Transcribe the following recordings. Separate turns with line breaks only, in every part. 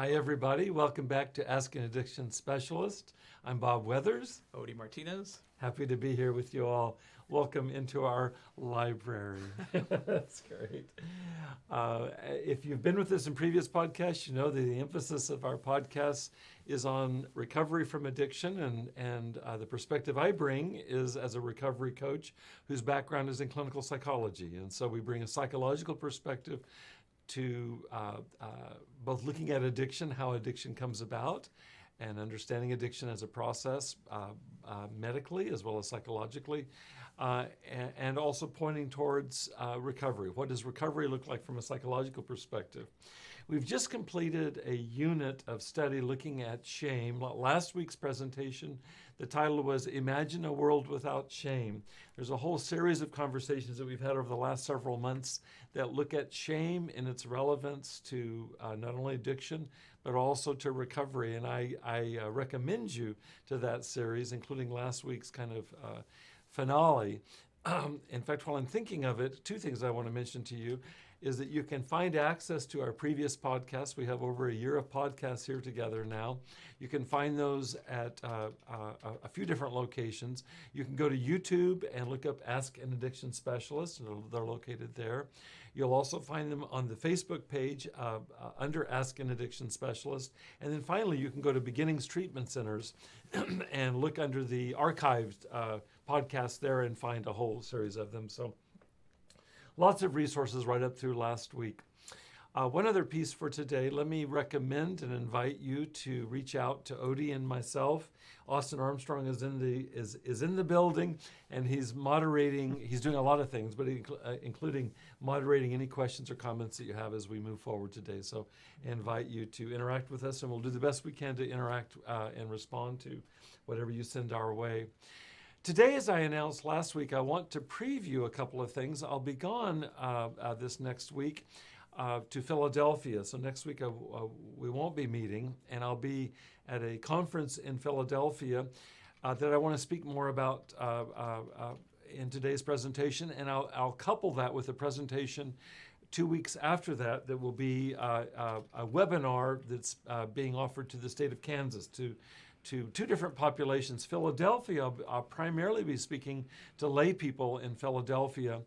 Hi, everybody. Welcome back to Ask an Addiction Specialist. I'm Bob Weathers.
Odie Martinez.
Happy to be here with you all. Welcome into our library. That's great. If you've been with us in previous podcasts, you know that the emphasis of our podcast is on recovery from addiction, and the perspective I bring is as a recovery coach whose background is in clinical psychology. And so we bring a psychological perspective to both looking at addiction, how addiction comes about, and understanding addiction as a process medically as well as psychologically, and also pointing towards recovery. What does recovery look like from a psychological perspective? We've just completed a unit of study looking at shame. Last week's presentation, the title was Imagine a World Without Shame. There's a whole series of conversations that we've had over the last several months that look at shame and its relevance to not only addiction, but also to recovery. And I recommend you to that series, including last week's kind of finale. In fact, while I'm thinking of it, two things I want to mention to you is that you can find access to our previous podcasts. We have over a year of podcasts here together now. You can find those at a few different locations. You can go to YouTube and look up Ask an Addiction Specialist, and they're located there. You'll also find them on the Facebook page under Ask an Addiction Specialist. And then finally, you can go to Beginnings Treatment Centers and look under the archived podcast there and find a whole series of them. So lots of resources right up through last week. One other piece for today, let me recommend and invite you to reach out to Odie and myself. Austin Armstrong is in the building, and he's moderating. He's doing a lot of things, but including moderating any questions or comments that you have as we move forward today. So I invite you to interact with us, and we'll do the best we can to interact and respond to whatever you send our way. Today, as I announced last week, I want to preview a couple of things. I'll be gone this next week to Philadelphia. So next week we won't be meeting, and I'll be at a conference in Philadelphia that I want to speak more about in today's presentation. And I'll couple that with a presentation 2 weeks after that will be a webinar that's being offered to the state of Kansas to two different populations. Philadelphia, I'll primarily be speaking to lay people in Philadelphia.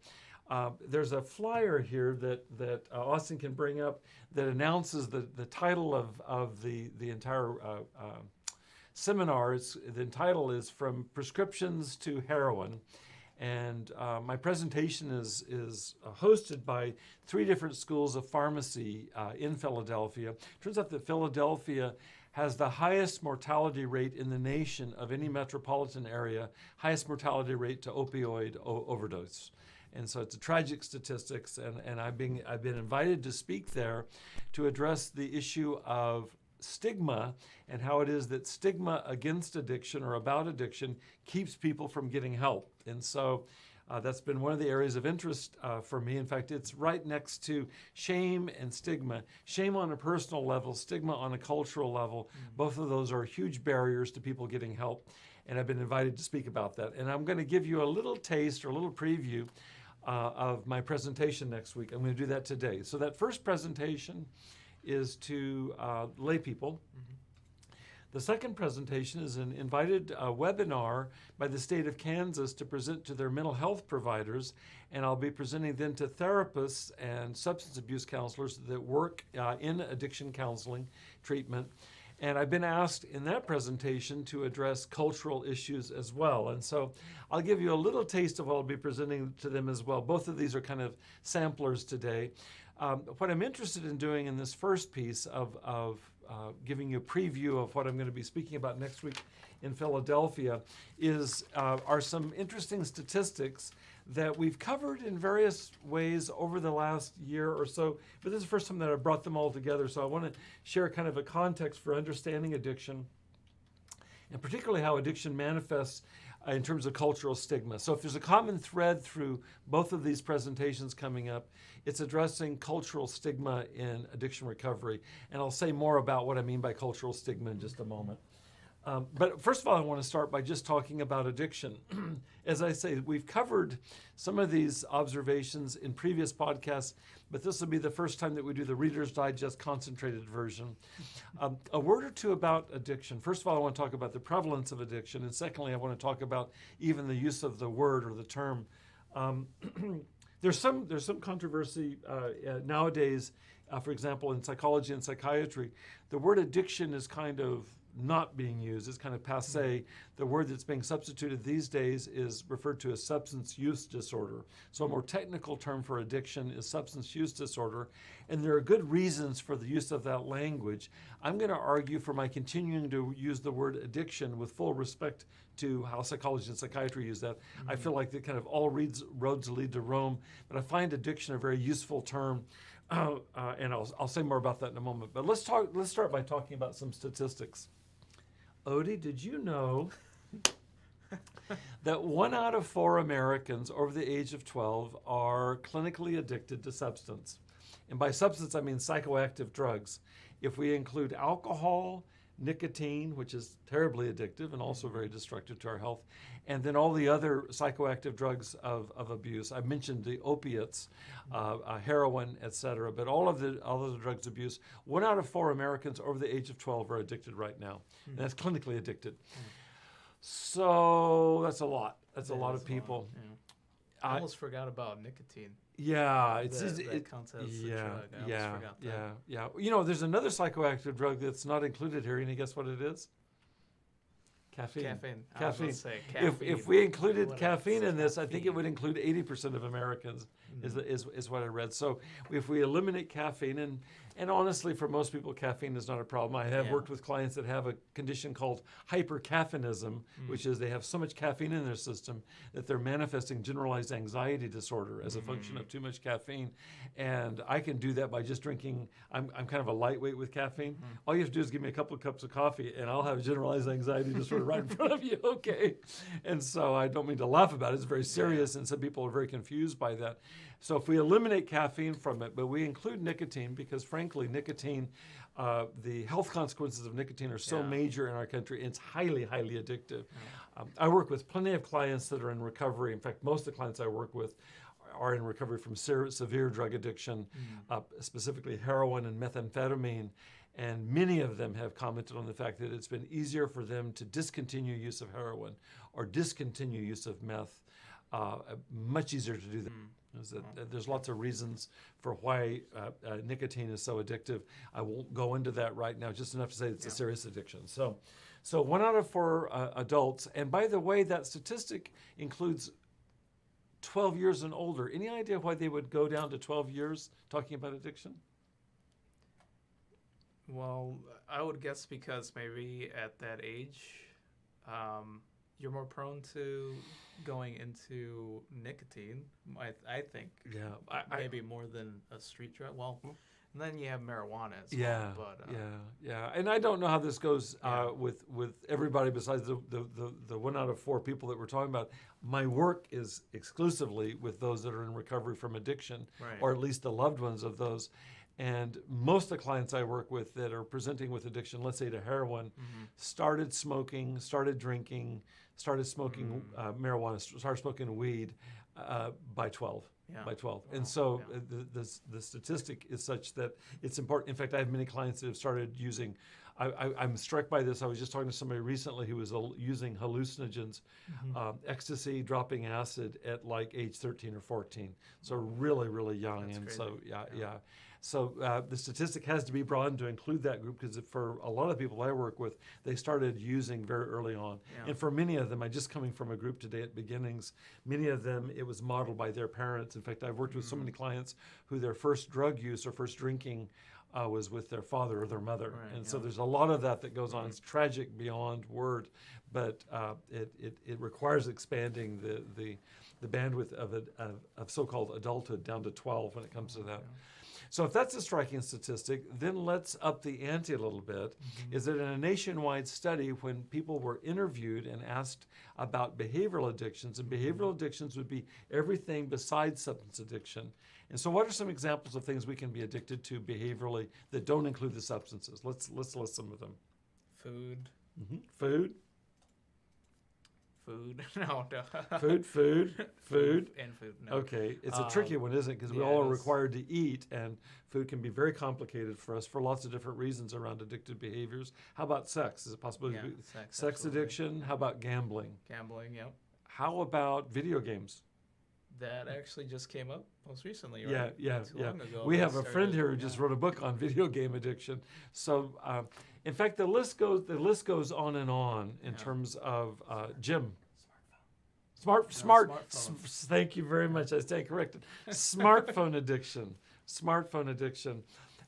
There's a flyer here that Austin can bring up that announces the title of the entire seminar. The title is From Prescriptions to Heroin. And my presentation is hosted by 3 different schools of pharmacy in Philadelphia. Turns out that Philadelphia has the highest mortality rate in the nation of any metropolitan area, highest mortality rate to opioid overdose. And so it's a tragic statistics, and I've been invited to speak there to address the issue of stigma and how it is that stigma against addiction or about addiction keeps people from getting help. And so that's been one of the areas of interest for me. In fact, it's right next to shame and stigma. Shame on a personal level, stigma on a cultural level. Both of those are huge barriers to people getting help. And I've been invited to speak about that. And I'm going to give you a little taste or a little preview of my presentation next week. I'm going to do that today. So that first presentation is to lay people. The second presentation is an invited webinar by the state of Kansas to present to their mental health providers, and I'll be presenting then to therapists and substance abuse counselors that work in addiction counseling treatment. And I've been asked in that presentation to address cultural issues as well. And so I'll give you a little taste of what I'll be presenting to them as well. Both of these are kind of samplers today. What I'm interested in doing in this first piece of giving you a preview of what I'm going to be speaking about next week in Philadelphia are some interesting statistics that we've covered in various ways over the last year or so, but this is the first time that I've brought them all together. So I want to share kind of a context for understanding addiction, and particularly how addiction manifests in terms of cultural stigma. So if there's a common thread through both of these presentations coming up, it's addressing cultural stigma in addiction recovery. And I'll say more about what I mean by cultural stigma in just a moment. But first of all, I want to start by just talking about addiction. As I say, we've covered some of these observations in previous podcasts, but this will be the first time that we do the Reader's Digest concentrated version. A word or two about addiction. First of all, I want to talk about the prevalence of addiction, and secondly, I want to talk about even the use of the word or the term. There's some controversy nowadays. For example, in psychology and psychiatry, the word addiction is kind of not being used. It's kind of passé. The word that's being substituted these days is referred to as substance use disorder. So a more technical term for addiction is substance use disorder. And there are good reasons for the use of that language. I'm going to argue for my continuing to use the word addiction with full respect to how psychology and psychiatry use that. I feel like that kind of all roads lead to Rome, but I find addiction a very useful term. And I'll say more about that in a moment. But let's start by talking about some statistics. Odie, did you know that 1 out of 4 Americans over the age of 12 are clinically addicted to substance? And by substance, I mean psychoactive drugs. If we include alcohol, nicotine, which is terribly addictive and also very destructive to our health, and then all the other psychoactive drugs of abuse. I mentioned the opiates, heroin, etc., but all of the drugs of abuse. 1 out of 4 Americans over the age of 12 are addicted right now. And that's clinically addicted. So that's a lot. That's a lot of people.
I almost forgot about nicotine.
Yeah,
That counts as a drug. I almost forgot that.
Yeah. You know, there's another psychoactive drug that's not included here. Any guess what it is? Caffeine.
I was gonna say caffeine.
If we included caffeine in this, I think it would include 80% of Americans, is what I read. So if we eliminate caffeine, and honestly, for most people, caffeine is not a problem. I have worked with clients that have a condition called hypercaffeinism, which is they have so much caffeine in their system that they're manifesting generalized anxiety disorder as a function of too much caffeine. And I can do that by just drinking. I'm kind of a lightweight with caffeine. All you have to do is give me a couple of cups of coffee, and I'll have generalized anxiety disorder right in front of you, okay? And so I don't mean to laugh about it. It's very serious, and some people are very confused by that. So if we eliminate caffeine from it, but we include nicotine, because frankly, nicotine, the health consequences of nicotine are so major in our country, it's highly, highly addictive. I work with plenty of clients that are in recovery. In fact, most of the clients I work with are in recovery from severe drug addiction, specifically heroin and methamphetamine. And many of them have commented on the fact that it's been easier for them to discontinue use of heroin or discontinue use of meth. Much easier to do that. There's lots of reasons for why nicotine is so addictive. I won't go into that right now, just enough to say it's a serious addiction. So 1 out of 4 adults, and by the way, that statistic includes 12 years and older. Any idea why they would go down to 12 years talking about addiction?
Well, I would guess because maybe at that age, you're more prone to going into nicotine, I think.
Yeah.
Maybe more than a street drug. Well, and then you have marijuana as
well.
But,
yeah. And I don't know how this goes with everybody besides the 1 out of 4 people that we're talking about. My work is exclusively with those that are in recovery from addiction, or at least the loved ones of those. And most of the clients I work with that are presenting with addiction, let's say to heroin, started smoking, started drinking, started smoking marijuana, started smoking weed by 12. By 12. And so the statistic is such that it's important. In fact, I have many clients that have started using, I'm struck by this. I was just talking to somebody recently who was using hallucinogens, ecstasy, dropping acid at like age 13 or 14. So really, really young.
That's
and
crazy.
So, yeah. So the statistic has to be broadened to include that group, because for a lot of people I work with, they started using very early on. And for many of them, I just coming from a group today at Beginnings, many of them, it was modeled by their parents. In fact, I've worked with so many clients who their first drug use or first drinking was with their father or their mother. So there's a lot of that goes on. It's tragic beyond word, but it requires expanding the bandwidth of so-called adulthood down to 12 when it comes to that. So if that's a striking statistic, then let's up the ante a little bit. Is that in a nationwide study, when people were interviewed and asked about behavioral addictions, and behavioral addictions would be everything besides substance addiction. And so what are some examples of things we can be addicted to behaviorally that don't include the substances? Let's list some of them.
Food.
Food.
Food. No.
Food.
And food. No.
Okay, it's a tricky one, isn't it? Because we
yeah,
all
it
are
is.
required to eat, and food can be very complicated for us for lots of different reasons around addictive behaviors. How about sex? Is it possible?
Yeah,
Sex
absolutely.
addiction? How about gambling?
Gambling. Yep.
How about video games?
That actually just came up most recently,
Yeah,
right?
yeah,
Not too
yeah.
long ago,
We
they
have a friend
started-
here who just
yeah.
wrote a book on video game addiction. So, in fact, the list goes on and on in
Yeah.
terms of Jim.
Smartphones.
Thank you very much. I stand corrected. Smartphone addiction. Smartphone addiction.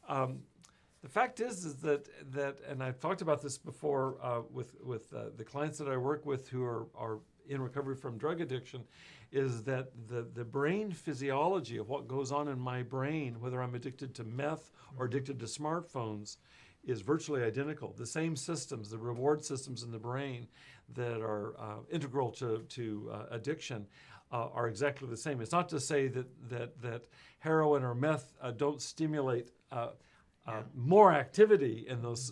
The fact is that and I've talked about this before with the clients that I work with who are in recovery from drug addiction, is that the brain physiology of what goes on in my brain, whether I'm addicted to meth or addicted to smartphones, is virtually identical. The same systems, the reward systems in the brain that are integral to addiction are exactly the same. It's not to say that heroin or meth don't stimulate more activity in those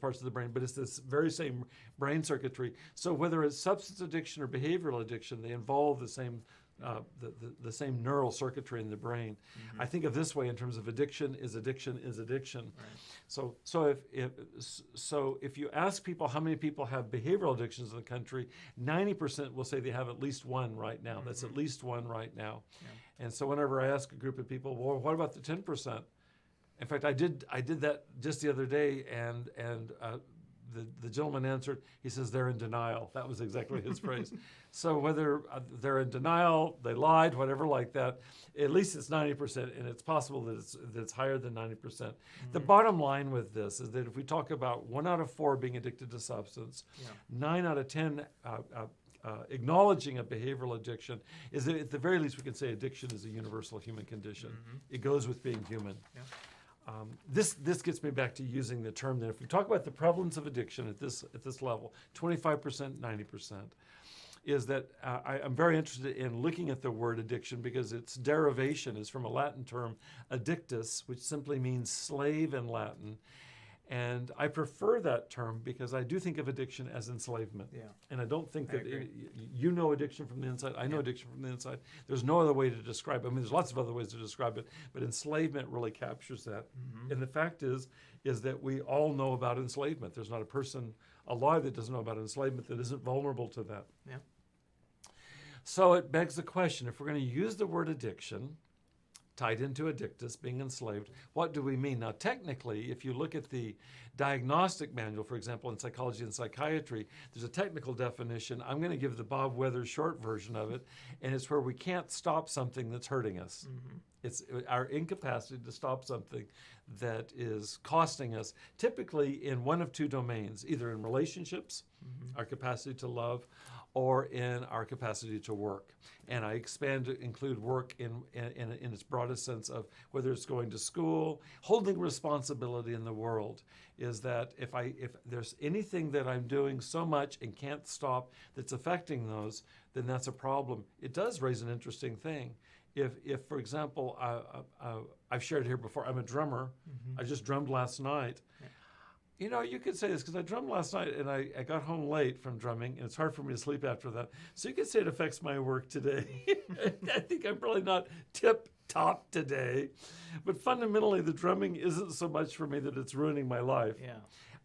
parts of the brain, but it's this very same brain circuitry. So whether it's substance addiction or behavioral addiction, they involve the same the same neural circuitry in the brain. I think of this way in terms of addiction is addiction.
Right.
So if you ask people how many people have behavioral addictions in the country, 90% will say they have at least one right now. That's at least one right now.
Yeah.
And so whenever I ask a group of people, well, what about the 10%? In fact, I did that just the other day, and the gentleman answered. He says they're in denial. That was exactly his phrase. So whether they're in denial, they lied, whatever like that, at least it's 90%, and it's possible that it's higher than 90%. The bottom line with this is that if we talk about 1 out of 4 being addicted to substance, 9 out of 10 acknowledging a behavioral addiction, is that at the very least we can say addiction is a universal human condition. It goes with being human.
Yeah.
This gets me back to using the term that if we talk about the prevalence of addiction at this level, 25%, 90%, is that I'm very interested in looking at the word addiction because its derivation is from a Latin term, addictus, which simply means slave in Latin. And I prefer that term because I do think of addiction as enslavement.
Yeah.
And I don't think
I
that
agree.
you know addiction from the inside. I know addiction from the inside. There's no other way to describe it. I mean, there's lots of other ways to describe it, but enslavement really captures that. And the fact is that we all know about enslavement. There's not a person alive that doesn't know about enslavement that isn't vulnerable to that.
Yeah.
So it begs the question, if we're going to use the word addiction, tied into addictus, being enslaved, what do we mean? Now, technically, if you look at the diagnostic manual, for example, in psychology and psychiatry, there's a technical definition. I'm going to give the Bob Weathers short version of it, and it's where we can't stop something that's hurting us. It's our incapacity to stop something that is costing us, typically in one of two domains, either in relationships, our capacity to love, or in our capacity to work. And I expand to include work in its broadest sense of whether it's going to school, holding responsibility in the world, is that if there's anything that I'm doing so much and can't stop that's affecting those, then that's a problem. It does raise an interesting thing. If for example, I've shared here before, I'm a drummer. I just drummed last night. You know, you could say this because I drummed last night and I got home late from drumming, and it's hard for me to sleep after that. So you could say it affects my work today. I think I'm probably not tip-top today. But fundamentally, the drumming isn't so much for me that it's ruining my life.
Yeah.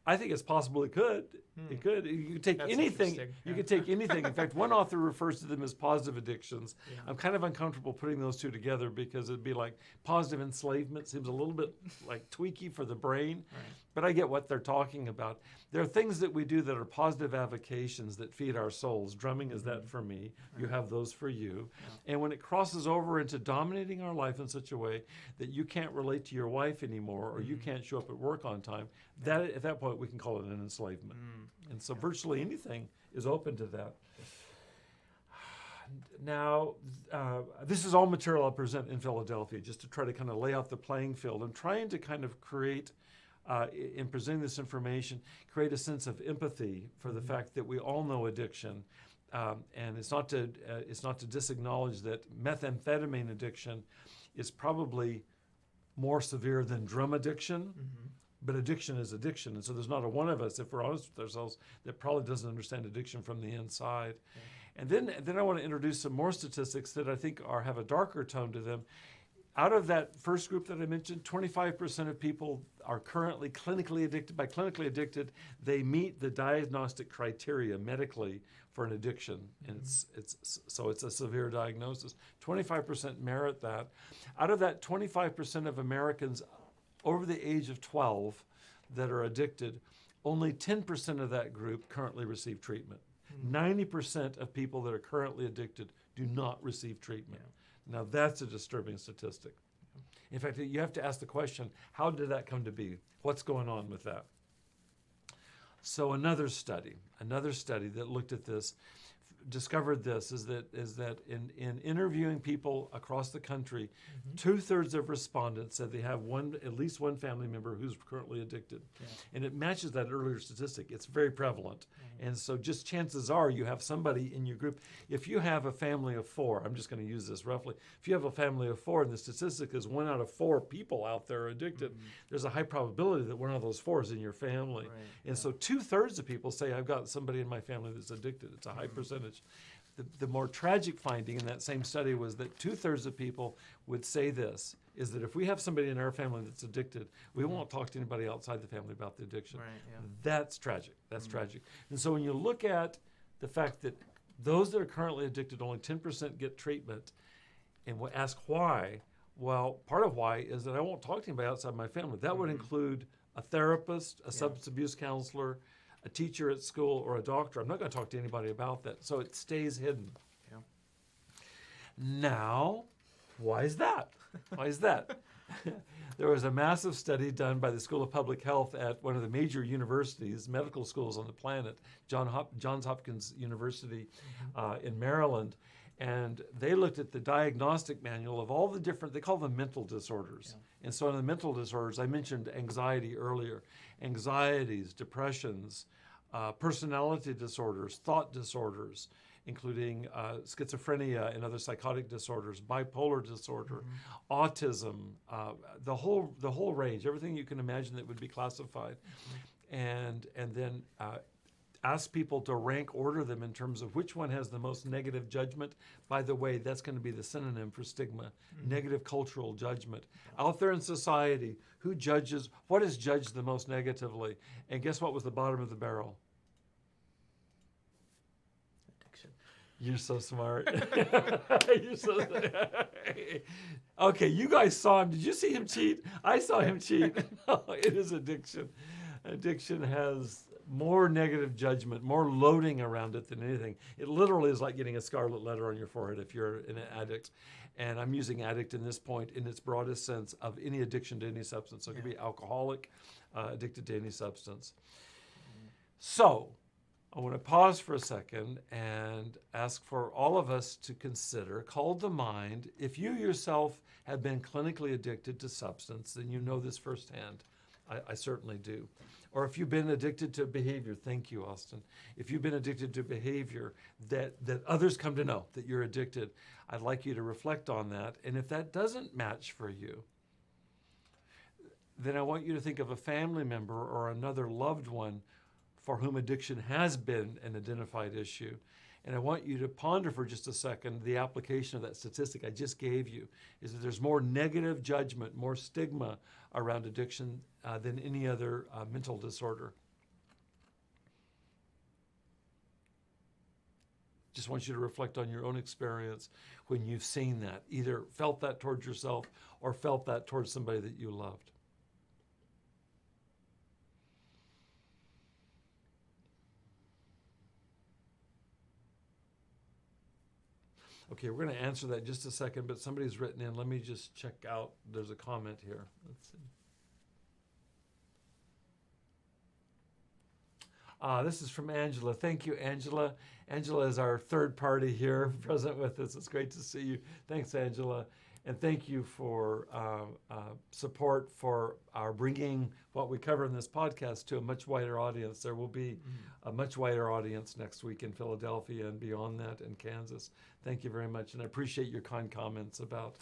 I think it's possible it could. It could. You could take
That's
anything.
interesting.
You could take anything. In fact, one author refers to them as positive addictions.
Yeah.
I'm kind of uncomfortable putting those two together because it'd be like positive enslavement seems a little bit like tweaky for the brain.
Right.
But I get what they're talking about. There are things that we do that are positive avocations that feed our souls. Drumming is that for me. You have those for you.
Yeah.
And when it crosses over into dominating our life in such a way that you can't relate to your wife anymore or you can't show up at work on time, that at that point we can call it an enslavement. And so virtually anything is open to that. Now, this is all material I'll present in Philadelphia just to try to kind of lay out the playing field. I'm trying to kind of create, in presenting this information, create a sense of empathy for the fact that we all know addiction. And it's not to disacknowledge that methamphetamine addiction is probably more severe than drum addiction. But addiction is addiction. And so there's not a one of us, if we're honest with ourselves, that probably doesn't understand addiction from the inside. Yeah. And then I want to introduce some more statistics that I think have a darker tone to them. Out of that first group that I mentioned, 25% of people are currently clinically addicted. By clinically addicted, they meet the diagnostic criteria medically for an addiction, and it's a severe diagnosis. 25% merit that. Out of that 25% of Americans over the age of 12 that are addicted, only 10% of that group currently receive treatment. 90% of people that are currently addicted do not receive treatment. Yeah. Now, that's a disturbing statistic. In fact, you have to ask the question, how did that come to be? What's going on with that? So another study that looked at this, discovered this, is that in interviewing people across the country, 2/3 of respondents said they have at least one family member who's currently addicted. Yeah. And it matches that earlier statistic. It's very prevalent. And so just chances are you have somebody in your group. If you have a family of 4, I'm just going to use this roughly. If you have a family of 4 and the statistic is 1 out of 4 people out there are addicted, there's a high probability that one of those 4 is in your family. Right. And so 2/3 of people say, I've got somebody in my family that's addicted. It's a high percentage. The more tragic finding in that same study was that 2/3 of people would say this, is that if we have somebody in our family that's addicted, we won't talk to anybody outside the family about the addiction. Right, yeah. That's tragic. That's tragic. And so when you look at the fact that those that are currently addicted, only 10% get treatment, and we ask why, well, part of why is that I won't talk to anybody outside my family. That would include a therapist, a substance abuse counselor, a teacher at school, or a doctor. I'm not going to talk to anybody about that. So it stays hidden. Yeah. Now, why is that? Why is that? There was a massive study done by the School of Public Health at one of the major universities, medical schools on the planet, Johns Hopkins University in Maryland. And they looked at the diagnostic manual of all the different, they call them mental disorders. Yeah. And so in the mental disorders, I mentioned anxiety earlier. Anxieties, depressions, personality disorders, thought disorders, including schizophrenia and other psychotic disorders, bipolar disorder, autism, the whole range, everything you can imagine that would be classified. And then ask people to rank order them in terms of which one has the most negative judgment. By the way, that's going to be the synonym for stigma, negative cultural judgment. Out there in society, what is judged the most negatively? And guess what was the bottom of the barrel? Addiction. You're so smart. Okay, you guys saw him. Did you see him cheat? I saw him cheat. No, it is addiction. Addiction has more negative judgment, more loading around it than anything. It literally is like getting a scarlet letter on your forehead if you're an addict. And I'm using addict in this point in its broadest sense of any addiction to any substance. So it could be alcoholic, addicted to any substance. So I want to pause for a second and ask for all of us to consider, call to mind, if you yourself have been clinically addicted to substance, then you know this firsthand. I certainly do. Or if you've been addicted to behavior, thank you, Austin. If you've been addicted to behavior that others come to know that you're addicted, I'd like you to reflect on that. And if that doesn't match for you, then I want you to think of a family member or another loved one for whom addiction has been an identified issue. And I want you to ponder for just a second the application of that statistic I just gave you, is that there's more negative judgment, more stigma around addiction than any other mental disorder. Just want you to reflect on your own experience when you've seen that, either felt that towards yourself or felt that towards somebody that you loved. Okay, we're going to answer that in just a second, but somebody's written in. Let me just check out. There's a comment here. Let's see. This is from Angela. Thank you, Angela. Angela is our third party here present with us. It's great to see you. Thanks, Angela. And thank you for support for our bringing what we cover in this podcast to a much wider audience. There will be a much wider audience next week in Philadelphia and beyond that in Kansas. Thank you very much. And I appreciate your kind comments about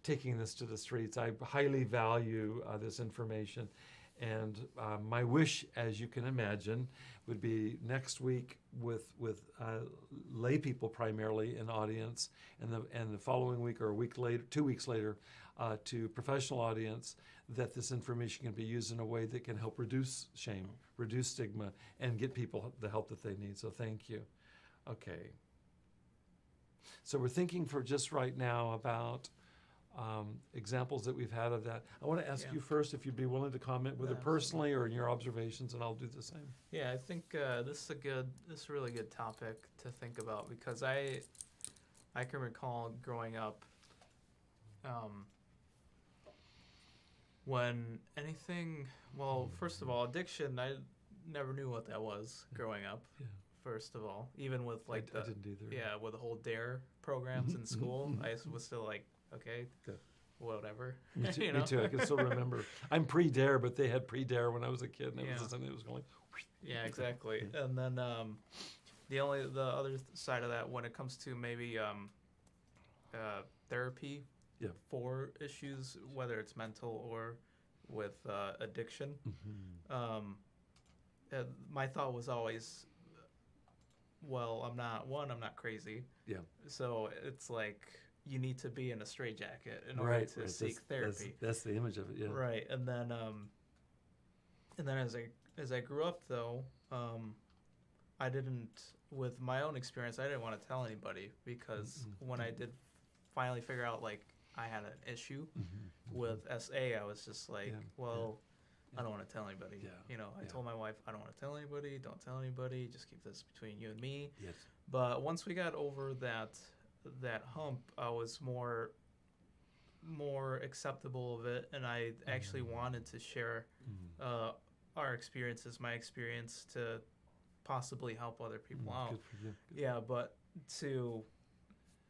taking this to the streets. I highly value this information. And my wish, as you can imagine, would be next week with lay people primarily in audience, and the following week or a week later, 2 weeks later, to professional audience, that this information can be used in a way that can help reduce shame, reduce stigma, and get people the help that they need. So thank you. Okay. So we're thinking for just right now about examples that we've had of that. I want to ask you first if you'd be willing to comment, whether personally or in your observations, and I'll do the same.
Yeah, I think this is a really good topic to think about, because I can recall growing up, when anything, well, first of all, addiction, I never knew what that was growing up. Yeah. First of all, even with like
I didn't either.
Yeah, with the whole DARE programs in school, I was still like, okay, whatever.
Me too,
you know?
me too. I can still remember. I'm pre-DARE, but they had pre-DARE when I was a kid, and it was something that was going.
Yeah, exactly. And then the other side of that, when it comes to maybe therapy for issues, whether it's mental or with addiction, my thought was always, well, I'm not crazy. Yeah. So it's like you need to be in a straitjacket in order to seek therapy.
That's the image of it. Yeah.
Right. And then as I grew up though, I didn't, with my own experience, I didn't want to tell anybody, because when I did finally figure out like I had an issue with SA, I was just like, I don't want to tell anybody. Yeah. You know, I told my wife, I don't want to tell anybody. Don't tell anybody. Just keep this between you and me. Yes. But once we got over that hump, I was more acceptable of it, and I actually wanted to share our experiences, my experience, to possibly help other people out.
Good for you. Good.
Yeah, but to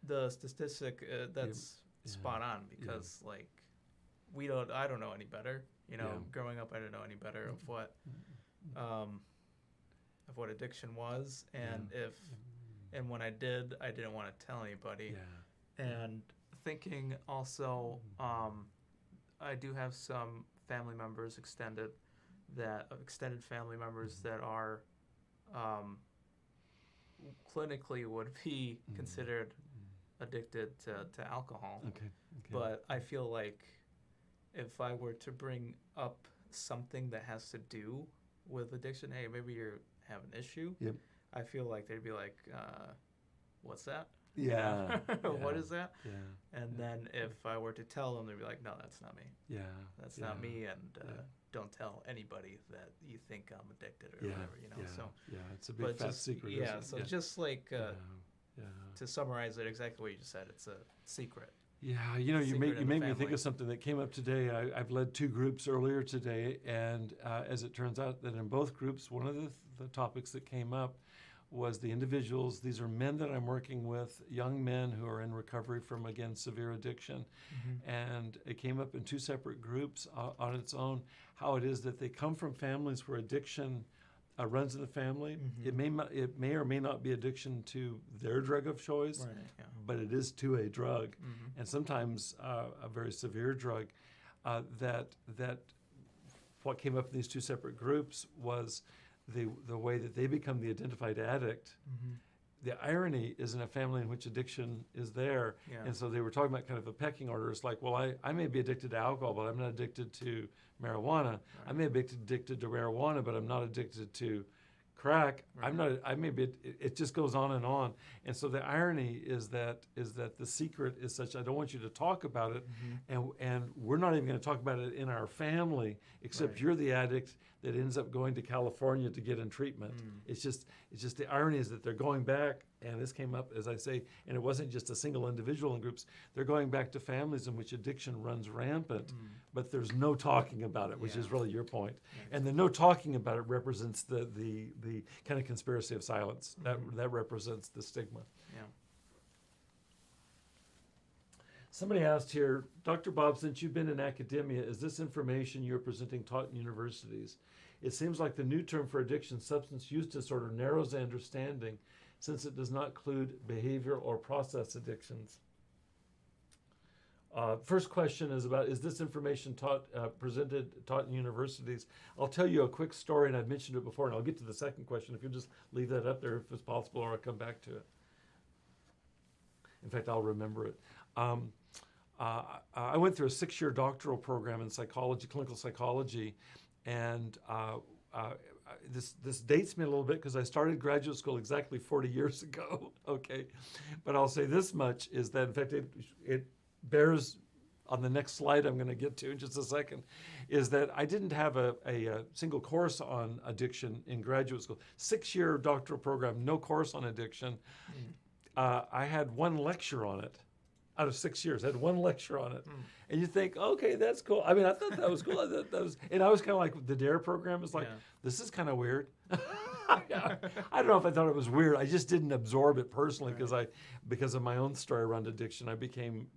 the statistic, that's spot on, because like I don't know any better. You know, growing up, I didn't know any better of what addiction was, and and when I did, I didn't want to tell anybody. Yeah. And thinking also, I do have some family members, extended family members that are clinically would be considered addicted to alcohol. Okay. But I feel like if I were to bring up something that has to do with addiction, hey, maybe you have an issue. Yep. I feel like they'd be like, what's that?
Yeah.
What is that? Yeah. And then if I were to tell them, they'd be like, no, that's not me. Yeah. That's not me, and don't tell anybody that you think I'm addicted or whatever, you know.
Yeah.
So
it's a big fat secret.
Yeah. So just like to summarize it exactly what you just said, it's a secret.
Yeah, you know, you made me think of something that came up today. I've led 2 groups earlier today, and as it turns out that in both groups, one of the topics that came up was the individuals. These are men that I'm working with, young men who are in recovery from, again, severe addiction. And it came up in 2 separate groups on its own, how it is that they come from families where addiction runs in the family. It may or may not be addiction to their drug of choice, but it is to a drug, and sometimes a very severe drug. That what came up in these 2 separate groups was the way that they become the identified addict. The irony is in a family in which addiction is there, and so they were talking about kind of a pecking order. It's like, well, I may be addicted to alcohol, but I'm not addicted to marijuana. Right. I may be addicted to marijuana, but I'm not addicted to crack. Right. It just goes on. And so the irony is that the secret is such, I don't want you to talk about it, and we're not even going to talk about it in our family, except you're the addict that ends up going to California to get in treatment. It's just the irony is that they're going back, and this came up, as I say, and it wasn't just a single individual in groups. They're going back to families in which addiction runs rampant, but there's no talking about it, which is really your point. And the no talking about it represents the kind of conspiracy of silence. That represents the stigma. Yeah. Somebody asked here, Dr. Bob, since you've been in academia, is this information you're presenting taught in universities? It seems like the new term for addiction, substance use disorder, narrows the understanding since it does not include behavioral or process addictions. First question is about, is this information taught in universities? I'll tell you a quick story, and I've mentioned it before, and I'll get to the second question if you'll just leave that up there if it's possible, or I'll come back to it. In fact, I'll remember it. I went through a 6-year doctoral program in psychology, clinical psychology, and this dates me a little bit because I started graduate school exactly 40 years ago, okay? But I'll say this much, is that, in fact, it bears on the next slide I'm going to get to in just a second, is that I didn't have a single course on addiction in graduate school. 6-year doctoral program, no course on addiction. I had one lecture on it. Out of 6 years, I had one lecture on it. And you think, okay, that's cool. I mean, I thought that was cool. And I was kind of like, the DARE program is like, this is kind of weird. I don't know if I thought it was weird. I just didn't absorb it personally because of my own story around addiction. I became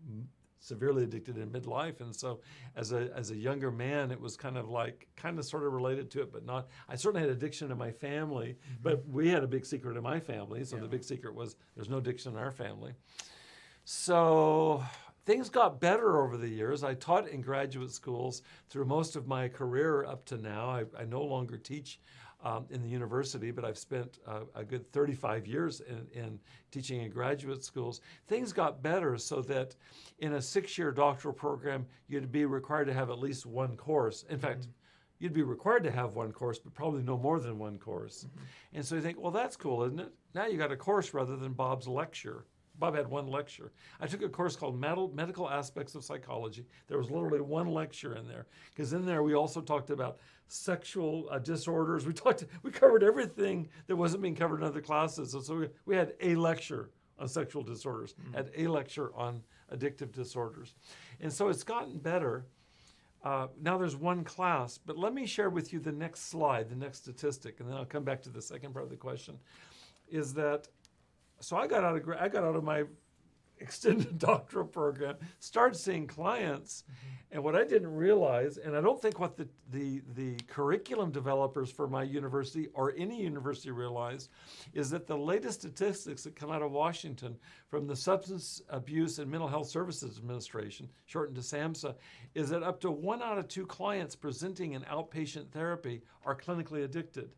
severely addicted in midlife. And so as a younger man, it was kind of sort of related to it, but not. I certainly had addiction in my family, but we had a big secret in my family. So the big secret was there's no addiction in our family. So things got better over the years. I taught in graduate schools through most of my career up to now. I no longer teach in the university, but I've spent a good 35 years in teaching in graduate schools. Things got better so that in a 6-year doctoral program, you'd be required to have at least one course. In fact, you'd be required to have one course, but probably no more than one course. And so you think, well, that's cool, isn't it? Now you got a course rather than Bob's lecture. Bob had one lecture. I took a course called Medical Aspects of Psychology. There was literally one lecture in there, because in there we also talked about sexual disorders. We covered everything that wasn't being covered in other classes. So we had a lecture on sexual disorders, had a lecture on addictive disorders. And so it's gotten better. Now there's one class, but let me share with you the next slide, the next statistic, and then I'll come back to the second part of the question, is that so I got out of my extended doctoral program, started seeing clients, and what I didn't realize, and I don't think what the curriculum developers for my university or any university realized, is that the latest statistics that come out of Washington from the Substance Abuse and Mental Health Services Administration, shortened to SAMHSA, is that up to 1 out of 2 clients presenting in outpatient therapy are clinically addicted.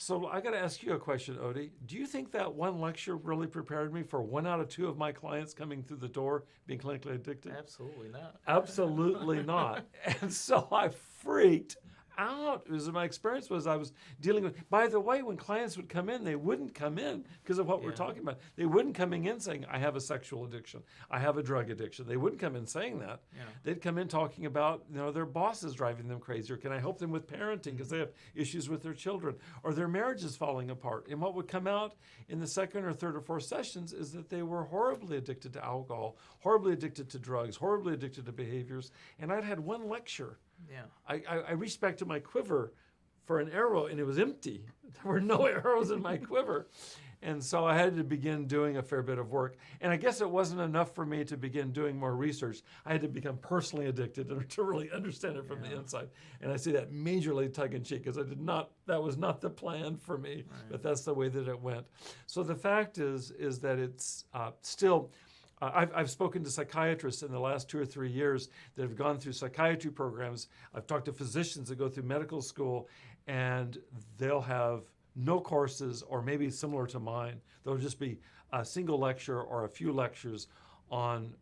So I got to ask you a question, Odie. Do you think that one lecture really prepared me for 1 out of 2 of my clients coming through the door being clinically addicted?
Absolutely not.
Absolutely not. And so I freaked out. My experience was I was dealing with, by the way, when clients would come in, they wouldn't come in because of what we're talking about. They wouldn't coming in saying, I have a sexual addiction. I have a drug addiction. They wouldn't come in saying that. Yeah. They'd come in talking about, their boss is driving them crazy, or can I help them with parenting because they have issues with their children, or their marriage is falling apart. And what would come out in the second or third or fourth sessions is that they were horribly addicted to alcohol, horribly addicted to drugs, horribly addicted to behaviors. And I'd had one lecture. Yeah, I reached back to my quiver for an arrow, and it was empty. There were no arrows in my quiver. And so I had to begin doing a fair bit of work. And I guess it wasn't enough for me to begin doing more research. I had to become personally addicted to really understand it from the inside. And I say that majorly tongue-in-cheek, because that was not the plan for me, but that's the way that it went. So the fact is that it's still... I've spoken to psychiatrists in the last 2 or 3 years that have gone through psychiatry programs. I've talked to physicians that go through medical school, and they'll have no courses, or maybe similar to mine. There'll just be a single lecture or a few lectures on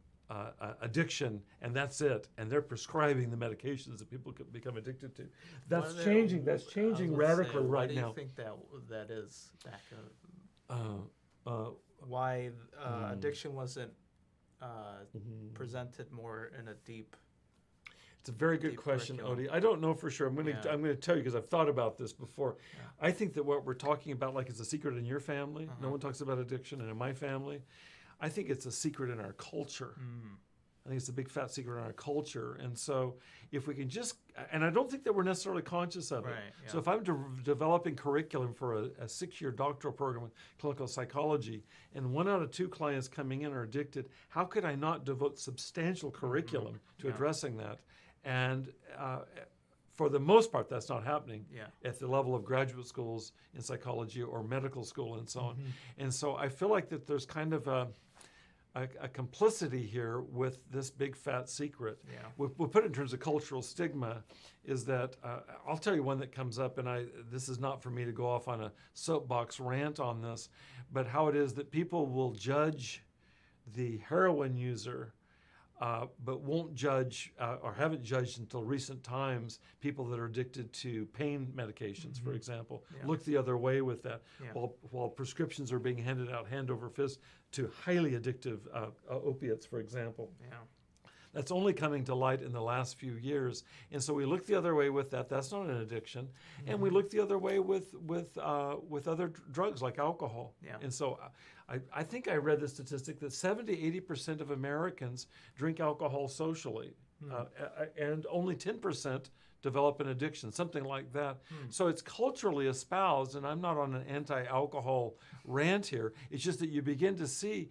addiction, and that's it. And they're prescribing the medications that people could become addicted to. That's changing. That's changing radically right now.
Why do you think that is back why addiction wasn't presented more in a deep...
It's a very good question, Odie. I don't know for sure. I'm going to tell you because I've thought about this before. Yeah. I think that what we're talking about, like, is a secret in your family. No one talks about addiction, and in my family, I think it's a secret in our culture. I think it's a big fat secret in our culture. And so if we can just, and I don't think that we're necessarily conscious of it. Yeah. So if I'm developing curriculum for a 6-year doctoral program with clinical psychology, and 1 out of 2 clients coming in are addicted, how could I not devote substantial curriculum to addressing that? And for the most part, that's not happening at the level of graduate schools in psychology or medical school and so on. And so I feel like that there's kind of a complicity here with this big fat secret.
Yeah.
We'll put it in terms of cultural stigma, is that I'll tell you one that comes up, and this is not for me to go off on a soapbox rant on this, but how it is that people will judge the heroin user, but won't judge or haven't judged until recent times people that are addicted to pain medications, for example.
Yeah.
Look the other way with that.
Yeah.
While prescriptions are being handed out hand over fist to highly addictive opiates, for example.
Yeah.
That's only coming to light in the last few years. And so we look the other way with that. That's not an addiction. And we look the other way with other drugs like alcohol.
Yeah.
And so I think I read the statistic that 70-80% of Americans drink alcohol socially, and only 10% develop an addiction, something like that. So it's culturally espoused, and I'm not on an anti-alcohol rant here. It's just that you begin to see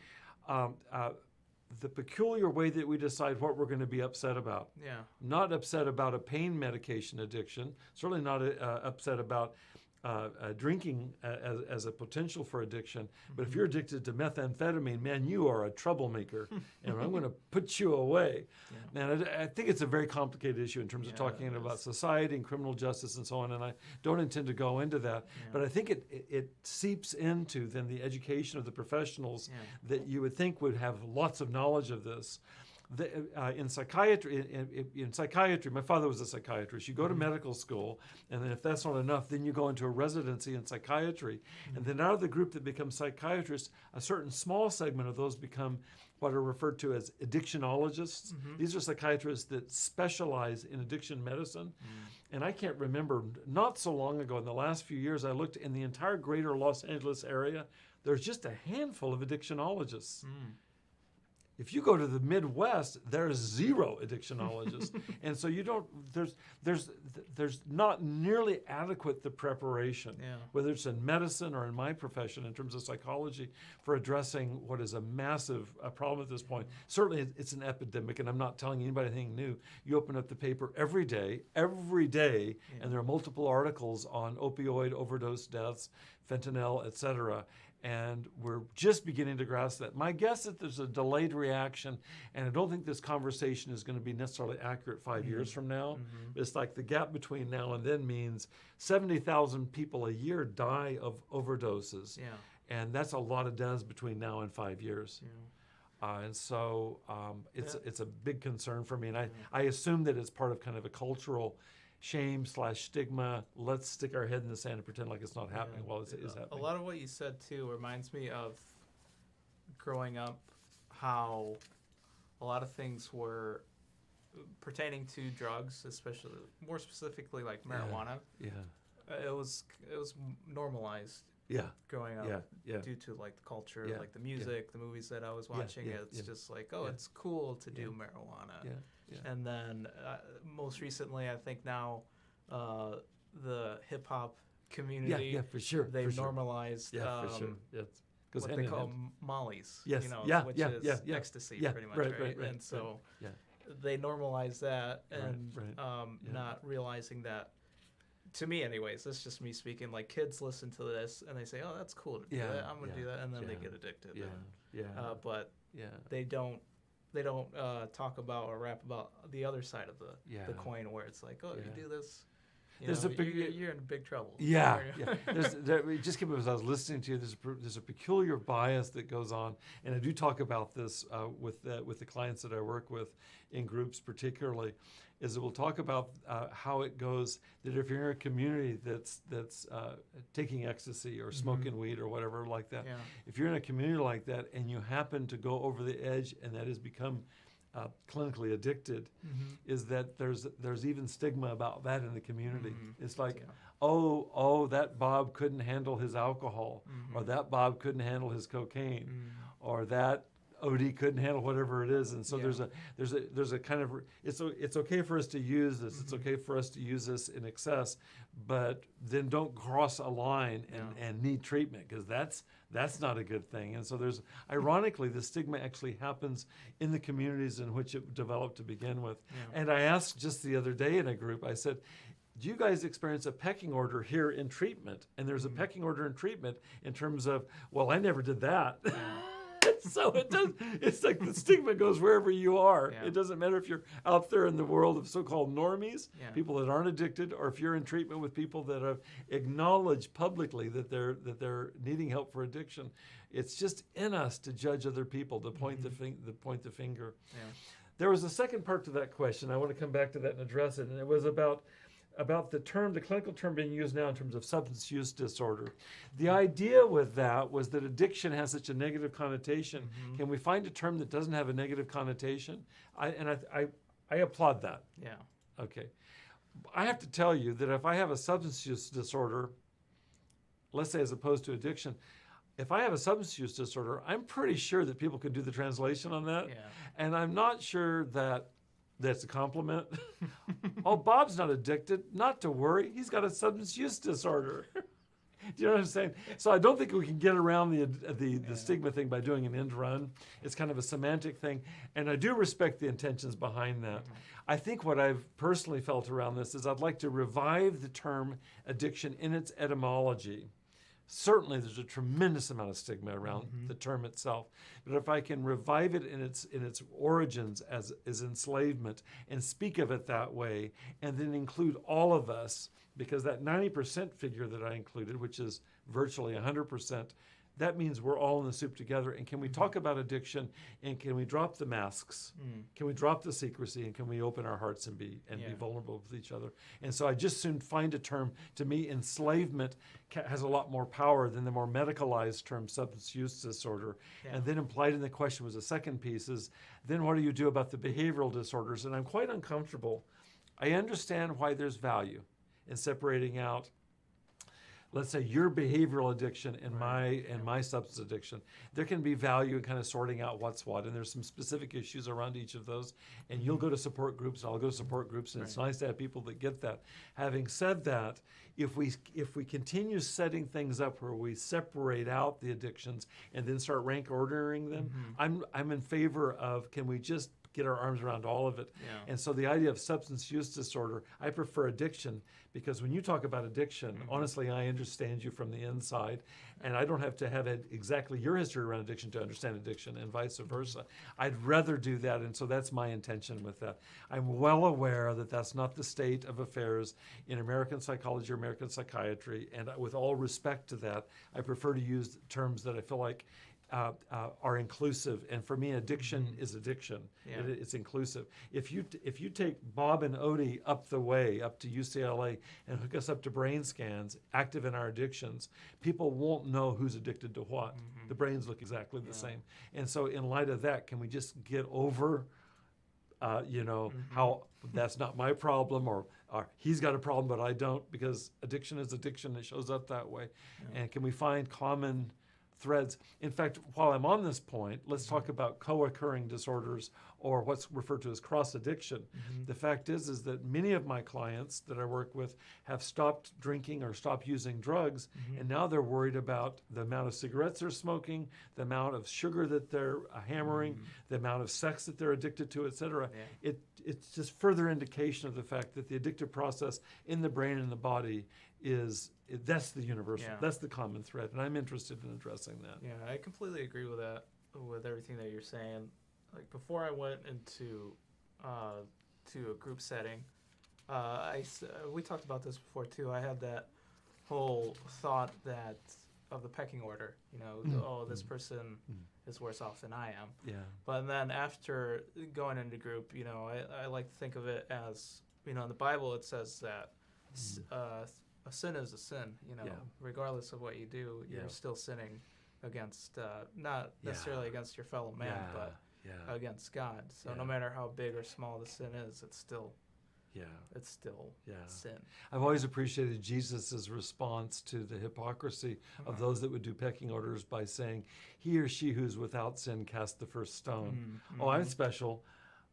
the peculiar way that we decide what we're going to be upset about.
Yeah.
Not upset about a pain medication addiction, certainly not upset about drinking as a potential for addiction. But if you're addicted to methamphetamine, man, you are a troublemaker, and I'm going to put you away. Yeah. And I think it's a very complicated issue in terms of talking about society and criminal justice and so on, and I don't intend to go into that. Yeah. But I think it seeps into then the education of the professionals that you would think would have lots of knowledge of this. In psychiatry, my father was a psychiatrist. You go to medical school, and then if that's not enough, then you go into a residency in psychiatry. And then out of the group that becomes psychiatrists, a certain small segment of those become what are referred to as addictionologists. These are psychiatrists that specialize in addiction medicine. And I can't remember, not so long ago, in the last few years, I looked in the entire greater Los Angeles area, there's just a handful of addictionologists. If you go to the Midwest, there's zero addictionologists, and so there's not nearly adequate the preparation, whether it's in medicine or in my profession in terms of psychology, for addressing what is a massive problem at this point. Certainly, it's an epidemic, and I'm not telling anybody anything new. You open up the paper every day, and there are multiple articles on opioid overdose deaths, fentanyl, etc. And we're just beginning to grasp that. My guess is that there's a delayed reaction, and I don't think this conversation is going to be necessarily accurate 5 years from now. It's like the gap between now and then means 70,000 people a year die of overdoses. And that's a lot of deaths between now and 5 years. And so it's a big concern for me. And I assume that it's part of kind of a cultural shame/stigma. Let's stick our head in the sand and pretend like it's not happening while it is happening.
A lot of what you said too reminds me of growing up, how a lot of things were pertaining to drugs, especially more specifically like marijuana. It was normalized. Growing up, due to like the culture, like the music, the movies that I was watching. It's just like, it's cool to do marijuana. And then most recently, I think now the hip hop community,
for sure,
they've normalized what they call mollies, which is ecstasy, pretty much, right? And so they normalize that, and not realizing that. To me, anyways, that's just me speaking. Like, kids listen to this and they say, "Oh, that's cool to do that. I'm gonna do that," and then they get addicted. But they don't talk about or rap about the other side of the coin, where it's like, "Oh, if you do this, you're in big trouble."
Just as I was listening to you, there's a peculiar bias that goes on, and I do talk about this with the clients that I work with in groups, particularly. Is that we'll talk about how it goes that if you're in a community that's taking ecstasy or smoking weed or whatever like that, if you're in a community like that and you happen to go over the edge and that has become clinically addicted, is that there's even stigma about that in the community. It's like, oh, that Bob couldn't handle his alcohol, or that Bob couldn't handle his cocaine, or that OD couldn't handle whatever it is. And so there's a kind of, it's okay for us to use this. It's okay for us to use this in excess, but then don't cross a line and need treatment, because that's not a good thing. And so there's, ironically, the stigma actually happens in the communities in which it developed to begin with. And I asked just the other day in a group, I said, do you guys experience a pecking order here in treatment? And there's a pecking order in treatment in terms of, well, I never did that. So it does. It's like the stigma goes wherever you are.
Yeah.
It doesn't matter if you're out there in the world of so-called normies,
Yeah.
people that aren't addicted, or if you're in treatment with people that have acknowledged publicly that they're needing help for addiction. It's just in us to judge other people, to point point the finger.
Yeah.
There was a second part to that question. I want to come back to that and address it, and it was about the clinical term being used now in terms of substance use disorder. The idea with that was that addiction has such a negative connotation.
Mm-hmm.
Can we find a term that doesn't have a negative connotation? I applaud that.
Yeah.
Okay. I have to tell you that if I have a substance use disorder, let's say as opposed to addiction, if I have a substance use disorder, I'm pretty sure that people can do the translation on that.
Yeah.
And I'm not sure that that's a compliment. Oh, Bob's not addicted. Not to worry. He's got a substance use disorder. Do you know what I'm saying? So I don't think we can get around the stigma thing by doing an end run. It's kind of a semantic thing. And I do respect the intentions behind that. Mm-hmm. I think what I've personally felt around this is I'd like to revive the term addiction in its etymology. Certainly, there's a tremendous amount of stigma around the term itself. But if I can revive it in its origins as enslavement and speak of it that way, and then include all of us, because that 90% figure that I included, which is virtually 100%, that means we're all in the soup together. And can we talk about addiction? And can we drop the masks? Can we drop the secrecy? And can we open our hearts and be vulnerable with each other? And so I just soon find a term. To me, enslavement has a lot more power than the more medicalized term substance use disorder. Yeah. And then implied in the question was a second piece is, then what do you do about the behavioral disorders? And I'm quite uncomfortable. I understand why there's value in separating out, let's say, your behavioral addiction and my substance addiction. There can be value in kind of sorting out what's what, and there's some specific issues around each of those. And you'll go to support groups, and I'll go to support groups, and it's nice to have people that get that. Having said that, if we continue setting things up where we separate out the addictions and then start rank ordering them, I'm in favor of, can we just get our arms around all of it? Yeah. And so the idea of substance use disorder, I prefer addiction, because when you talk about addiction, honestly, I understand you from the inside, and I don't have to have exactly your history around addiction to understand addiction, and vice versa. I'd rather do that, and so that's my intention with that. I'm well aware that that's not the state of affairs in American psychology or American psychiatry, and with all respect to that, I prefer to use terms that I feel like are inclusive. And for me, addiction is addiction. Yeah. It's inclusive. If you take Bob and Odie up the way, up to UCLA, and hook us up to brain scans, active in our addictions, people won't know who's addicted to what. The brains look exactly the same. And so in light of that, can we just get over, how that's not my problem, or he's got a problem but I don't, because addiction is addiction. It shows up that way. Yeah. And can we find common threads? In fact, while I'm on this point, let's talk about co-occurring disorders, or what's referred to as cross-addiction. The fact is that many of my clients that I work with have stopped drinking or stopped using drugs, and now they're worried about the amount of cigarettes they're smoking, the amount of sugar that they're hammering, the amount of sex that they're addicted to, etc. Yeah. It's just further indication of the fact that the addictive process in the brain and the body that's the universal, that's the common thread, and I'm interested in addressing that.
Yeah, I completely agree with that, with everything that you're saying. Like, before I went into to a group setting, we talked about this before too. I had that whole thought that of the pecking order. This person is worse off than I am. Yeah. But then after going into group, I like to think of it as, in the Bible it says that a sin is a sin, regardless of what you do, you're still sinning against, not necessarily against your fellow man, but against God. So no matter how big or small the sin is, it's still sin.
I've always appreciated Jesus' response to the hypocrisy of those that would do pecking orders by saying, he or she who's without sin cast the first stone. Oh, I'm special.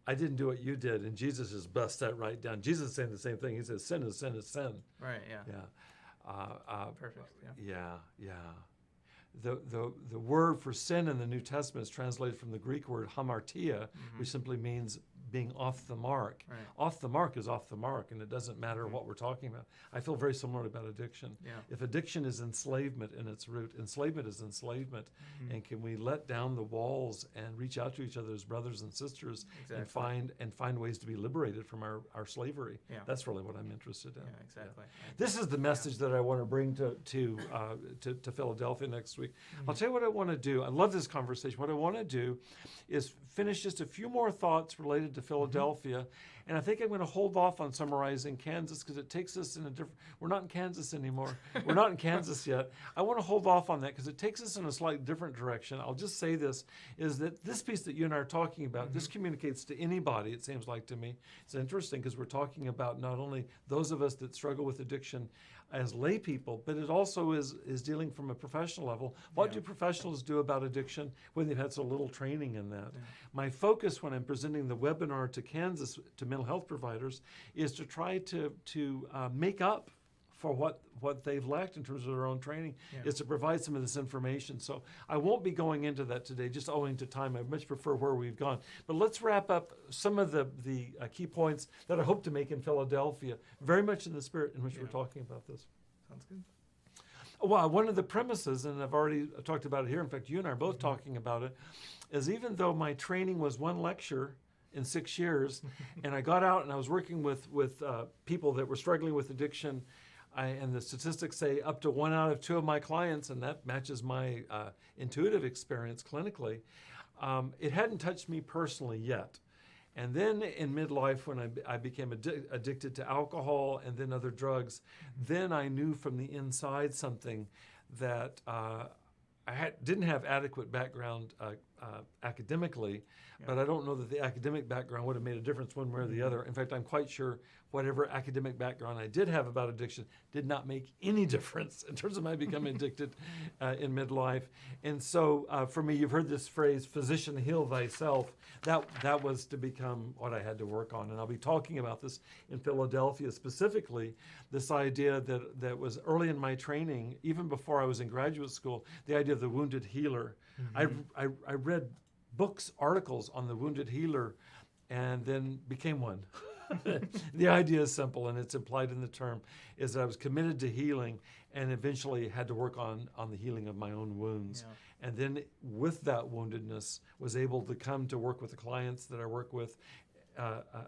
I didn't do what you did. And Jesus just busts that right down. Jesus is saying the same thing. He says, sin is sin is sin.
Right, yeah.
Yeah.
Perfect,
Yeah. The word for sin in the New Testament is translated from the Greek word hamartia, which simply means being off the mark.
Right.
Off the mark is off the mark, and it doesn't matter what we're talking about. I feel very similar about addiction.
Yeah.
If addiction is enslavement in its root, enslavement is enslavement.
Mhm.
And can we let down the walls and reach out to each other as brothers and sisters
Exactly.
and find ways to be liberated from our slavery?
Yeah.
That's really what I'm interested in.
Yeah, exactly.
This is the message that I want to bring to Philadelphia next week. I'll tell you what I want to do. I love this conversation. What I want to do is finish just a few more thoughts related to Philadelphia. And I think I'm going to hold off on summarizing Kansas because it takes us in a different. We're not in Kansas anymore. We're not in Kansas yet. I want to hold off on that because it takes us in a slightly different direction. I'll just say this, is that this piece that you and I are talking about, this communicates to anybody, it seems like to me. It's interesting because we're talking about not only those of us that struggle with addiction as lay people, but it also is dealing from a professional level. What do professionals do about addiction when they've had so little training in that? My focus when I'm presenting the webinar to Kansas, to mental health providers, is to try to make up for what they've lacked in terms of their own training, is to provide some of this information. So I won't be going into that today, just owing to time. I much prefer where we've gone. But let's wrap up some of the key points that I hope to make in Philadelphia, very much in the spirit in which we're talking about this.
Sounds good.
Well, one of the premises, and I've already talked about it here, in fact, you and I are both talking about it, is even though my training was one lecture in 6 years, and I got out and I was working with people that were struggling with addiction, and the statistics say up to 1 out of 2 of my clients, and that matches my intuitive experience clinically, it hadn't touched me personally yet. And then in midlife, when I became addicted to alcohol and then other drugs, then I knew from the inside something that didn't have adequate background academically, but I don't know that the academic background would have made a difference one way or the other. In fact, I'm quite sure whatever academic background I did have about addiction did not make any difference in terms of my becoming addicted in midlife. And so for me, you've heard this phrase, physician, heal thyself. That was to become what I had to work on. And I'll be talking about this in Philadelphia specifically, this idea that was early in my training, even before I was in graduate school, the idea of the wounded healer. I read books, articles on the wounded healer, and then became one. The idea is simple, and it's implied in the term, is that I was committed to healing and eventually had to work on the healing of my own wounds. And then with that woundedness, was able to come to work with the clients that I work with,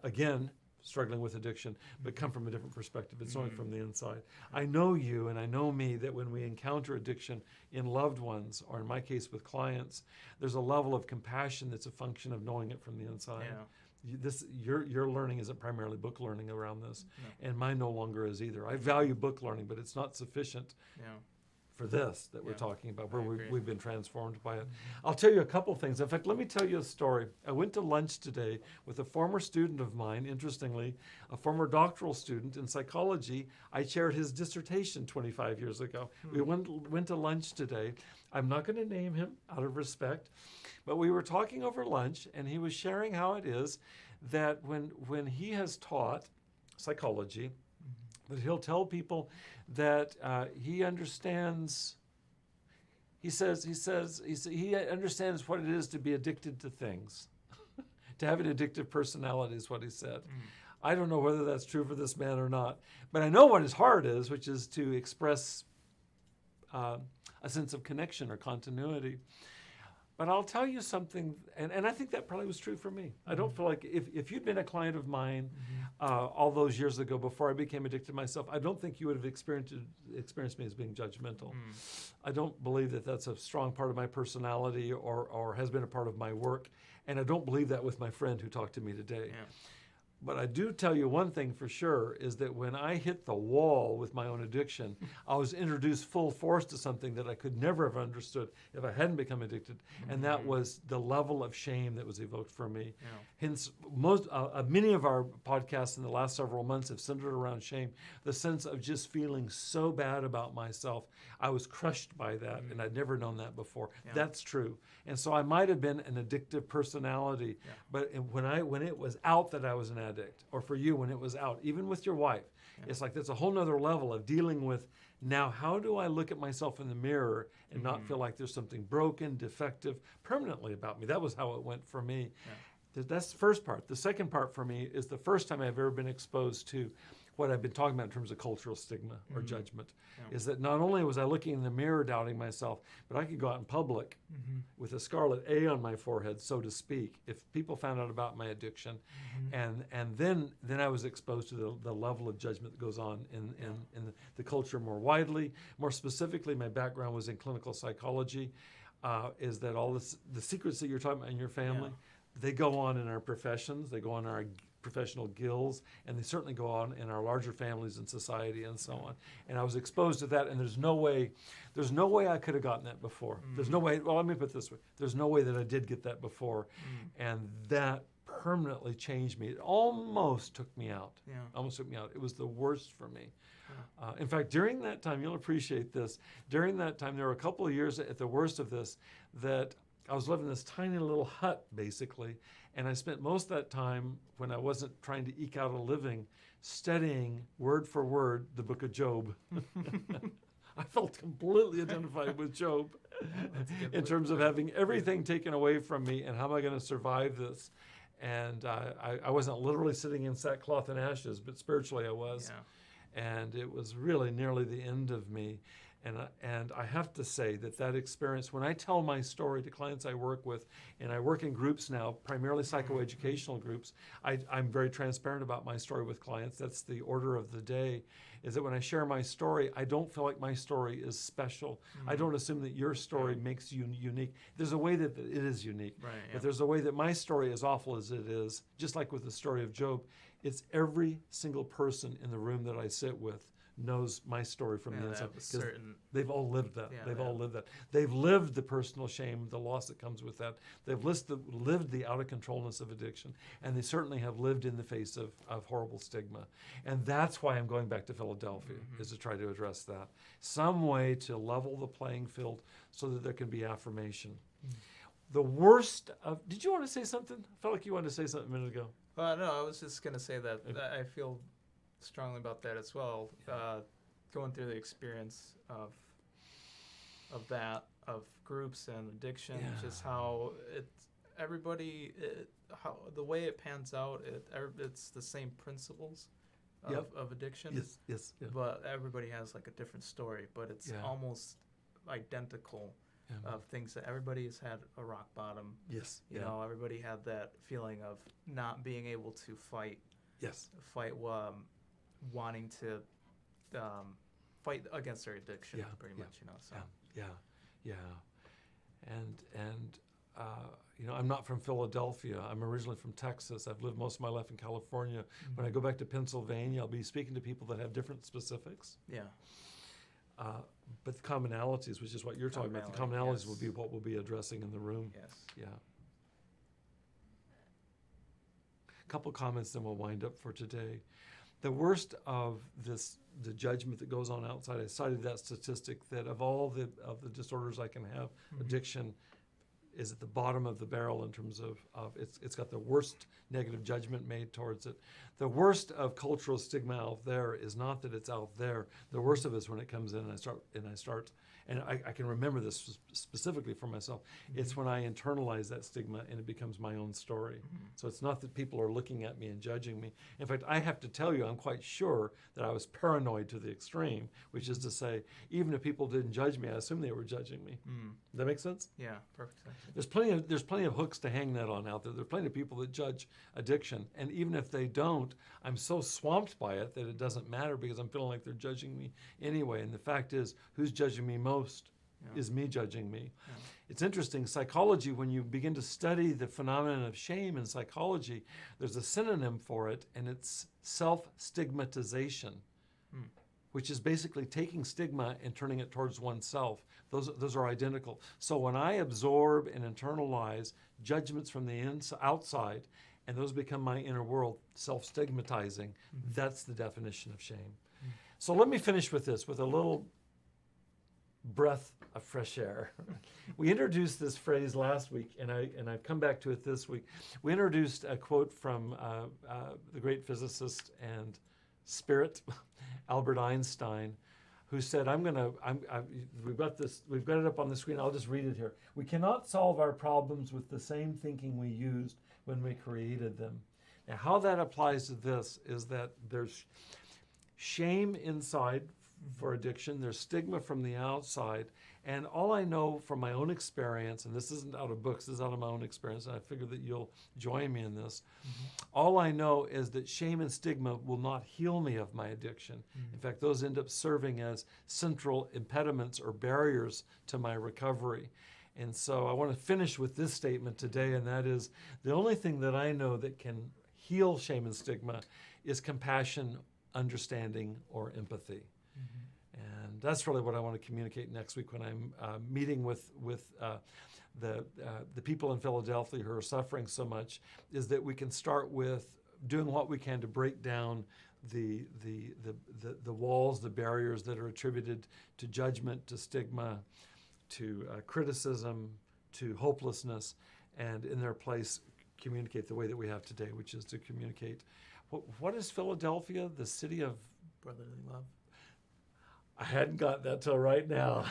again, struggling with addiction, but come from a different perspective. It's only from the inside. I know you and I know me that when we encounter addiction in loved ones, or in my case with clients, there's a level of compassion that's a function of knowing it from the inside. Your learning isn't primarily book learning around this, and mine no longer is either. I value book learning, but it's not sufficient for this that we're talking about, where we've been transformed by it. I'll tell you a couple things. In fact, let me tell you a story. I went to lunch today with a former student of mine, interestingly, a former doctoral student in psychology. I chaired his dissertation 25 years ago. We went to lunch today. I'm not going to name him out of respect, but we were talking over lunch, and he was sharing how it is that when he has taught psychology, that he'll tell people that he understands. He understands what it is to be addicted to things, to have an addictive personality is what he said. I don't know whether that's true for this man or not, but I know what his heart is, which is to express a sense of connection or continuity. But I'll tell you something, and I think that probably was true for me. I don't feel like if you'd been a client of mine all those years ago before I became addicted myself, I don't think you would have experienced me as being judgmental. I don't believe that that's a strong part of my personality or has been a part of my work, and I don't believe that with my friend who talked to me today. But I do tell you one thing for sure, is that when I hit the wall with my own addiction, I was introduced full force to something that I could never have understood if I hadn't become addicted, and that was the level of shame that was evoked from me. Hence, many of our podcasts in the last several months have centered around shame, the sense of just feeling so bad about myself. I was crushed by that, and I'd never known that before. That's true. And so I might have been an addictive personality, but when it was out that I was an addict, or for you when it was out, even with your wife, it's like that's a whole nother level of dealing with, now how do I look at myself in the mirror and not feel like there's something broken, defective, permanently about me? That was how it went for me. That's the first part. The second part for me is the first time I've ever been exposed to what I've been talking about in terms of cultural stigma or judgment, is that not only was I looking in the mirror doubting myself, but I could go out in public with a scarlet A on my forehead, so to speak, if people found out about my addiction. And then I was exposed to the level of judgment that goes on in the culture more widely. More specifically, my background was in clinical psychology, is that all the secrets that you're talking about in your family, they go on in our professions, they go on in our professional guilds, and they certainly go on in our larger families and society and so on. And I was exposed to that, and there's no way I could have gotten that before. There's no way, well, let me put it this way. There's no way that I did get that before. And that permanently changed me. It almost took me out. Almost took me out. It was the worst for me. In fact, during that time, you'll appreciate this, during that time, there were a couple of years at the worst of this that I was living in this tiny little hut, basically, and I spent most of that time, when I wasn't trying to eke out a living, studying word for word the book of Job. I felt completely identified with Job in terms of having everything taken away from me, and how am I going to survive this? And I wasn't literally sitting in sackcloth and ashes, but spiritually I was. And it was really nearly the end of me. And I have to say that experience, when I tell my story to clients I work with, and I work in groups now, primarily psychoeducational groups, I'm very transparent about my story with clients. That's the order of the day, is that when I share my story, I don't feel like my story is special. I don't assume that your story makes you unique. There's a way that it is unique, but there's a way that my story, as awful as it is, just like with the story of Job, it's every single person in the room that I sit with knows my story from the inside, because they've all lived that. They've all lived that. They've lived the personal shame, the loss that comes with that. They've lived the out of controlness of addiction, and they certainly have lived in the face of horrible stigma. And that's why I'm going back to Philadelphia, is to try to address that. Some way to level the playing field so that there can be affirmation. The worst of, did you want to say something? I felt like you wanted to say something a minute ago.
No, I was just going to say that I feel strongly about that as well. Going through the experience of groups and addiction, just how how the way it pans out, it's the same principles of addiction.
Yes.
But everybody has like a different story, but it's almost identical. Of things that everybody has had a rock bottom. You know, everybody had that feeling of not being able to fight. Wanting to fight against their addiction, pretty much, you know. So.
And you know, I'm not from Philadelphia. I'm originally from Texas. I've lived most of my life in California. When I go back to Pennsylvania, I'll be speaking to people that have different specifics. But the commonalities, which is what you're talking about, the commonalities will be what we'll be addressing in the room. A couple comments, then we'll wind up for today. The worst of the judgment that goes on outside, I cited that statistic that of all the disorders I can have, addiction is at the bottom of the barrel in terms of it's got the worst negative judgment made towards it. The worst of cultural stigma out there is not that it's out there. The worst of it is when it comes in and I start, and I can remember this specifically for myself. It's when I internalize that stigma and it becomes my own story. So it's not that people are looking at me and judging me. In fact, I have to tell you, I'm quite sure that I was paranoid to the extreme, which is to say, even if people didn't judge me, I assumed they were judging me. Does that make sense?
Yeah, perfect sense.
There's plenty of hooks to hang that on out there. There's plenty of people that judge addiction, and even if they don't, I'm so swamped by it that it doesn't matter because I'm feeling like they're judging me anyway. And the fact is, who's judging me most is me judging me. It's interesting, psychology, when you begin to study the phenomenon of shame in psychology, there's a synonym for it, and it's self-stigmatization, which is basically taking stigma and turning it towards oneself. Those are identical. So when I absorb and internalize judgments from the outside, and those become my inner world, self-stigmatizing, that's the definition of shame. So let me finish with this, with a little breath of fresh air. We introduced this phrase last week, and I've come back to it this week. We introduced a quote from the great physicist and spirit, Albert Einstein, who said, we've got it up on the screen, I'll just read it here. We cannot solve our problems with the same thinking we used when we created them. Now, how that applies to this is that there's shame inside for addiction, there's stigma from the outside, and all I know from my own experience, and this isn't out of books, this is out of my own experience, and I figure that you'll join me in this, all I know is that shame and stigma will not heal me of my addiction. In fact, those end up serving as central impediments or barriers to my recovery. And so I want to finish with this statement today, and that is the only thing that I know that can heal shame and stigma is compassion, understanding, or empathy. And that's really what I want to communicate next week when I'm meeting with the people in Philadelphia who are suffering so much, is that we can start with doing what we can to break down the walls, the barriers that are attributed to judgment, to stigma, to criticism, to hopelessness, and in their place communicate the way that we have today, which is to communicate. What is Philadelphia? The city of
Brotherly love.
I hadn't got that till right now.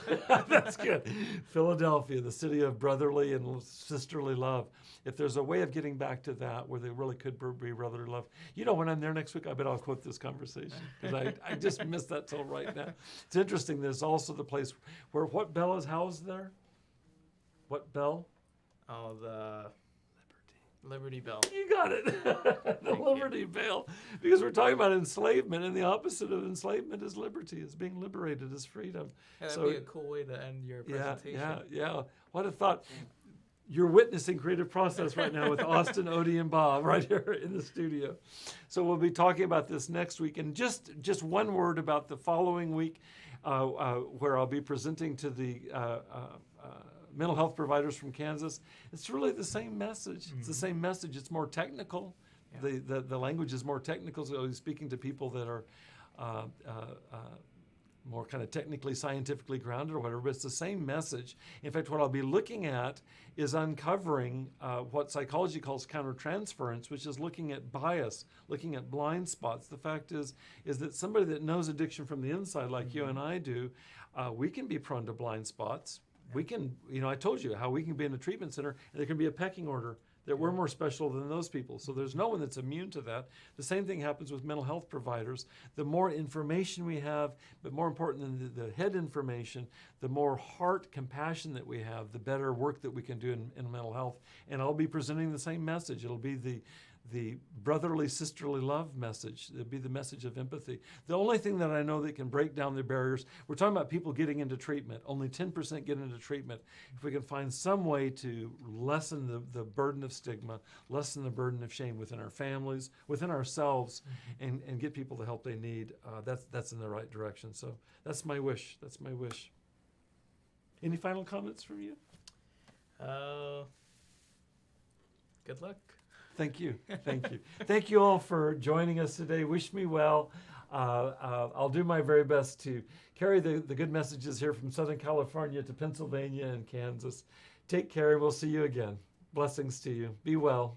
That's good. Philadelphia, the city of brotherly and sisterly love. If there's a way of getting back to that where they really could be brotherly love, when I'm there next week, I bet I'll quote this conversation because I just missed that till right now. It's interesting. There's also the place where what bell is housed there? What bell?
Oh, the Liberty Bell.
You got it. The Liberty Bell. Because we're talking about enslavement, and the opposite of enslavement is liberty, is being liberated, is freedom.
Yeah, that'd be a cool way to end your presentation.
Yeah. What a thought. You're witnessing creative process right now with Austin, Odie, and Bob right here in the studio. So we'll be talking about this next week. And just one word about the following week, where I'll be presenting to the mental health providers from Kansas. It's really the same message. It's the same message. It's more technical. Yeah. The language is more technical. So he's speaking to people that are more kind of technically, scientifically grounded or whatever, but it's the same message. In fact, what I'll be looking at is uncovering what psychology calls countertransference, which is looking at bias, looking at blind spots. The fact is that somebody that knows addiction from the inside, like you and I do, we can be prone to blind spots. We can, I told you how we can be in a treatment center and there can be a pecking order that we're more special than those people. So there's no one that's immune to that. The same thing happens with mental health providers. The more information we have, but more important than the head information, the more heart compassion that we have, the better work that we can do in mental health. And I'll be presenting the same message. It'll be the brotherly, sisterly love message. It'll be the message of empathy. The only thing that I know that can break down the barriers, we're talking about people getting into treatment. Only 10% get into treatment. If we can find some way to lessen the burden of stigma, lessen the burden of shame within our families, within ourselves, and get people the help they need, that's in the right direction. So that's my wish. That's my wish. Any final comments from you?
Good luck.
Thank you. Thank you. Thank you all for joining us today. Wish me well. I'll do my very best to carry the good messages here from Southern California to Pennsylvania and Kansas. Take care, and we'll see you again. Blessings to you. Be well.